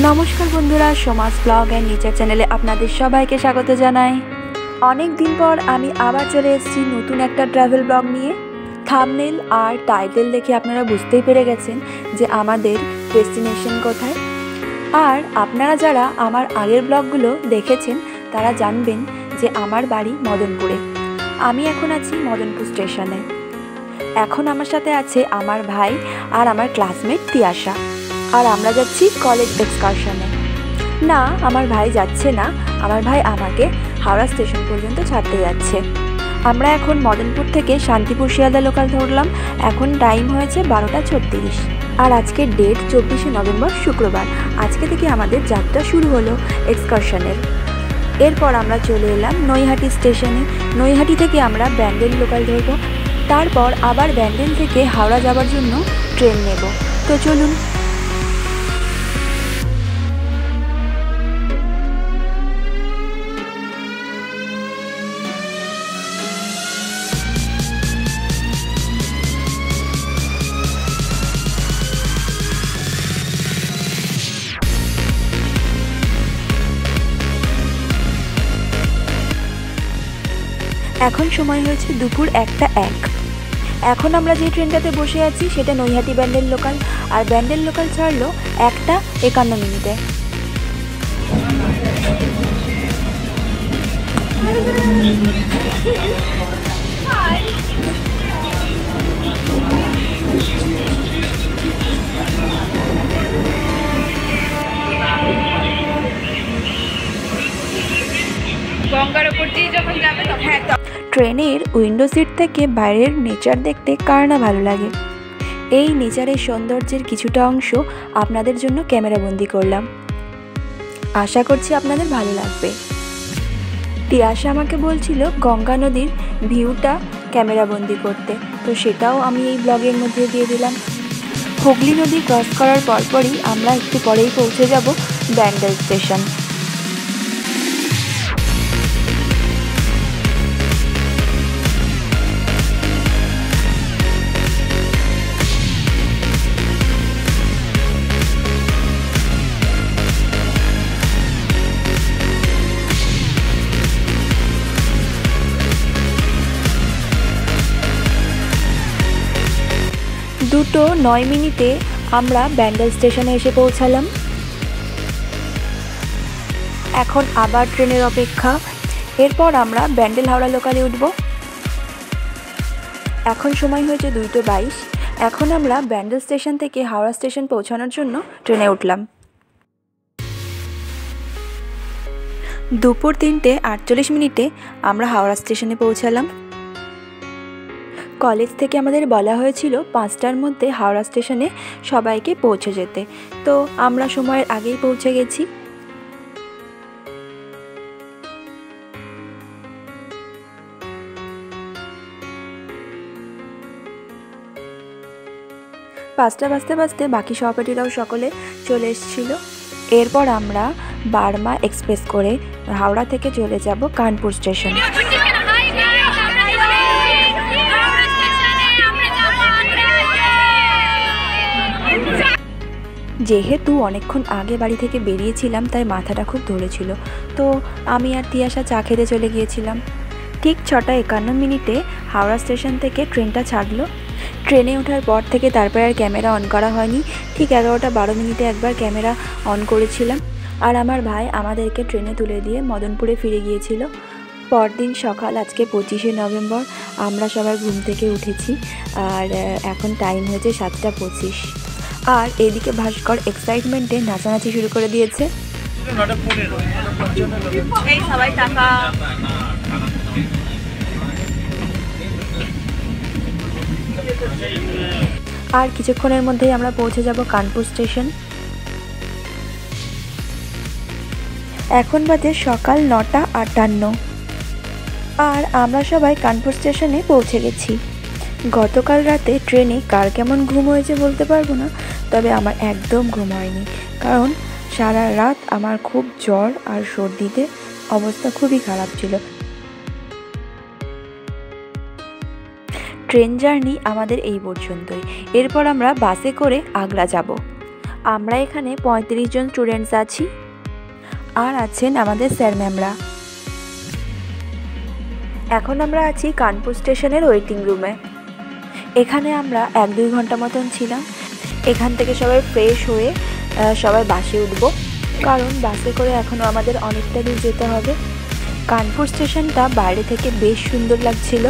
নমস্কার বন্ধুরা, সমাজ ব্লগ অ্যান্ড নেচার চ্যানেলে আপনাদের সবাইকে স্বাগত জানাই। অনেক দিন পর আমি আবার চলে এসেছি নতুন একটা ট্রাভেল ব্লগ নিয়ে। থাম্বনেল আর টাইটেল দেখে আপনারা বুঝতেই পেরে গেছেন যে আমাদের ডেস্টিনেশন কোথায়। আর আপনারা যারা আমার আগের ব্লগগুলো দেখেছেন তারা জানবেন যে আমার বাড়ি মদনপুরে। আমি এখন আছি মদনপুর স্টেশনে। এখন আমার সাথে আছে আমার ভাই আর আমার ক্লাসমেট তিয়াশা। আর আমরা যাচ্ছি কলেজ এক্সকারশনে। না, আমার ভাই যাচ্ছে না, আমার ভাই আমাকে হাওড়া স্টেশন পর্যন্ত ছাড়তে যাচ্ছে। আমরা এখন মদনপুর থেকে শান্তিপুর শিয়ালদা লোকাল ধরলাম। এখন টাইম হয়েছে 12:36 আর আজকের ডেট 24শে নভেম্বর শুক্রবার। আজকে থেকে আমাদের যাত্রা শুরু হলো এক্সকারশনের। এরপর আমরা চলে এলাম নৈহাটি স্টেশনে। নৈহাটি থেকে আমরা ব্যান্ডেল লোকাল ধরবো, তারপর আবার ব্যান্ডেল থেকে হাওড়া যাওয়ার জন্য ট্রেন নেব। তো চলুন। এখন সময় হয়েছে দুপুর 1:01। এখন আমরা যে ট্রেনটাতে বসে আছি সেটা নৈহাটি ব্যান্ডেল লোকাল, আর ব্যান্ডেল লোকাল ছাড়লো 1:51। গঙ্গার উপর দিয়ে যখন যাবে তখন ট্রেনের উইন্ডো সিট থেকে বাইরের নেচার দেখতে কার না ভালো লাগে। এই নেচারের সৌন্দর্যের কিছুটা অংশ আপনাদের জন্য ক্যামেরাবন্দি করলাম। আশা করছি আপনাদের ভালো লাগবে। তিয়াশা আমাকে বলছিল গঙ্গা নদীর ভিউটা ক্যামেরাবন্দি করতে, তো সেটাও আমি এই ব্লগের মধ্যে দিয়ে দিলাম। হুগলি নদী ক্রস করার পরপরই আমরা একটু পরেই পৌঁছে যাব ব্যান্ডেল স্টেশন। দুটো 9 মিনিটে আমরা ব্যান্ডেল স্টেশনে এসে পৌঁছালাম। এখন আবার ট্রেনের অপেক্ষা। এরপর আমরা ব্যান্ডেল হাওড়া লোকালে উঠব। এখন সময় হয়েছে 2:22। এখন আমরা ব্যান্ডেল স্টেশন থেকে হাওড়া স্টেশন পৌঁছানোর জন্য ট্রেনে উঠলাম। দুপুর 3:48 আমরা হাওড়া স্টেশনে পৌঁছালাম। কলেজ থেকে আমাদের বলা হয়েছিল 5টার মধ্যে হাওড়া স্টেশনে সবাইকে পৌঁছে যেতে, তো আমরা সময়ের আগেই পৌঁছে গেছি। পাঁচটা বাজতে বাকি সহপাঠীরাও সকলে চলে এসেছিল। এরপর আমরা বার্মা এক্সপ্রেস করে হাওড়া থেকে চলে যাব কানপুর স্টেশনে। যেহেতু অনেকক্ষণ আগে বাড়ি থেকে বেরিয়েছিলাম তাই মাথাটা খুব ধরেছিল, তো আমি আর তিয়াশা চা খেতে চলে গিয়েছিলাম। ঠিক 6:51 হাওড়া স্টেশন থেকে ট্রেনটা ছাড়লো। ট্রেনে ওঠার পর থেকে তারপর আর ক্যামেরা অন করা হয়নি। ঠিক 11:12 একবার ক্যামেরা অন করেছিলাম। আর আমার ভাই আমাদেরকে ট্রেনে তুলে দিয়ে মদনপুরে ফিরে গিয়েছিল। পরদিন সকাল আজকে 25শে নভেম্বর আমরা সবাই ঘুম থেকে উঠেছি, আর এখন টাইম হয়েছে 7:25। আর এদিকে ভাস্কর এক্সাইটমেন্টে নাচানাচি শুরু করে দিয়েছে। আর কিছুক্ষণের মধ্যেই আমরা পৌঁছে যাব কানপুর স্টেশন। এখন বাজে সকাল 9:58 আর আমরা সবাই কানপুর স্টেশনে পৌঁছে গেছি। গতকাল রাতে ট্রেনে কার কেমন ঘুম হয়েছে বলতে পারবো না, তবে আমার একদম ঘুম হয়নি, কারণ সারা রাত আমার খুব জ্বর আর সর্দিতে অবস্থা খুবই খারাপ ছিল। ট্রেন জার্নি আমাদের এই পর্যন্তই। এরপর আমরা বাসে করে আগ্রা যাব। আমরা এখানে 35 জন স্টুডেন্টস আছি, আর আছেন আমাদের স্যার ম্যামরা। এখন আমরা আছি কানপুর স্টেশনের ওয়েটিং রুমে। এখানে আমরা 1-2 ঘন্টা মতন ছিলাম। এখান থেকে সবাই ফ্রেশ হয়ে সবাই বাসে উঠব, কারণ বাসে করে এখনও আমাদের অনেকটা দূর যেতে হবে। কানপুর স্টেশনটা বাইরে থেকে বেশ সুন্দর লাগছিল।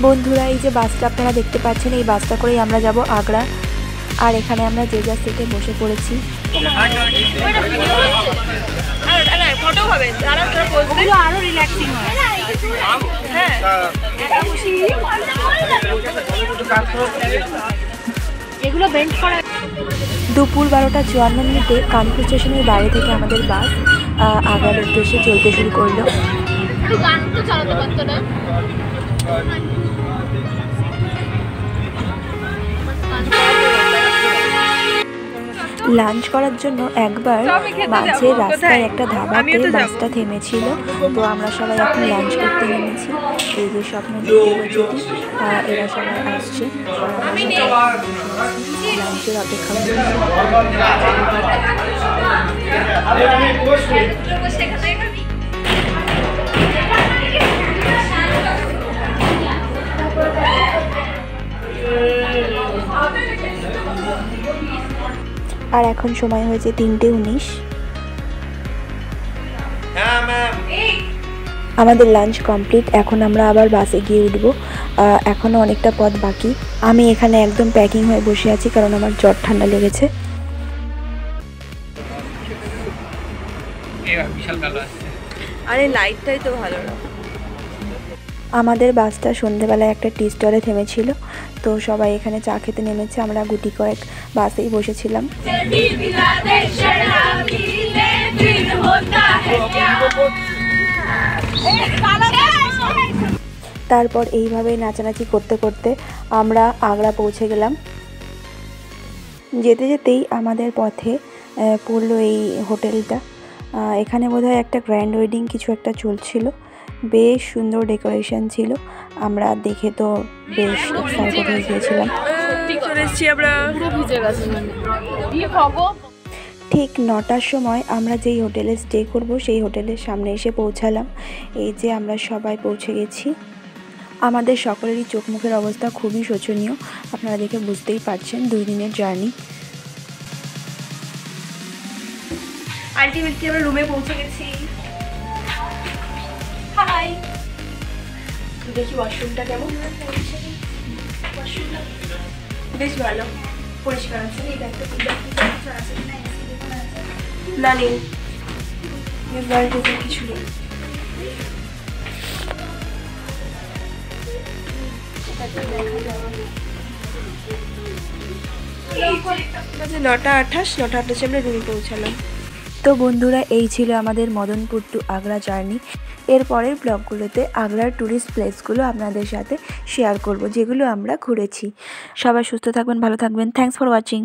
বন্ধুরা, এই যে বাসটা আপনারা দেখতে পাচ্ছেন, এই বাসটা করেই আমরা যাব আগ্রা। আর এখানে আমরা যে যার সিটে বসে পড়েছি। দুপুর 12:54 কানপুর স্টেশনের বাইরে থেকে আমাদের বাস আগ্রার উদ্দেশ্যে চলতে শুরু করলো। লাঞ্চ করার জন্য একবার মাঝে রাস্তায় একটা ধাবাতে বাসটা থেমেছিল, তো আমরা সবাই এখন লাঞ্চ করতে নেমেছি। এই যে স্বপ্ন যদি এরা সবাই আসছে, লাঞ্চের অপেক্ষা করছি। আর এখন সময় হয়েছে 3:19। আমাদের লাঞ্চ কমপ্লিট। এখন আমরা আবার বাসে গিয়ে উঠবো। এখনও অনেকটা পথ বাকি। আমি এখানে একদম প্যাকিং হয়ে বসে আছি, কারণ আমার জ্বর ঠান্ডা লেগেছে। আরে লাইটটাই তো ভালো না। আমাদের বাসটা সন্ধেবেলায় একটা টি স্টলে থেমেছিল, তো সবাই এখানে চা খেতে নেমেছে। আমরা গুটি কয়েক বাসেই বসেছিলাম। তারপর এইভাবে নাচানাচি করতে করতে আমরা আগ্রা পৌঁছে গেলাম। যেতে যেতেই আমাদের পথে পড়লো এই হোটেলটা। এখানে বোধহয় একটা গ্র্যান্ড ওয়েডিং কিছু একটা চলছিল। বেশ সুন্দর ডেকোরেশন ছিল। আমরা দেখে তো বেশ এক্সাইটেড হয়ে গিয়েছিলাম। ঠিক 9টার সময় আমরা যেই হোটেলে স্টে করব সেই হোটেলের সামনে এসে পৌঁছালাম। এই যে আমরা সবাই পৌঁছে গেছি। আমাদের সকলেরই চোখ মুখের অবস্থা খুবই শোচনীয়, আপনারা দেখে বুঝতেই পারছেন। 2 দিনের জার্নি। আলটিমেটলি আমরা রুমে পৌঁছে গেছি। হাই, দেখি ওয়াশরুমটা কেমন। বেশ ভালো, পরিষ্কার আছে। না নেই, কিছু নেই। 9:28 আমরা রুমে পৌঁছালাম। তো বন্ধুরা, এই ছিল আমাদের মদনপুর টু আগ্রা জার্নি। এরপরের ব্লগগুলোতে আগ্রার ট্যুরিস্ট প্লেসগুলো আপনাদের সাথে শেয়ার করব, যেগুলো আমরা ঘুরেছি। সবাই সুস্থ থাকবেন, ভালো থাকবেন। Thanks for watching.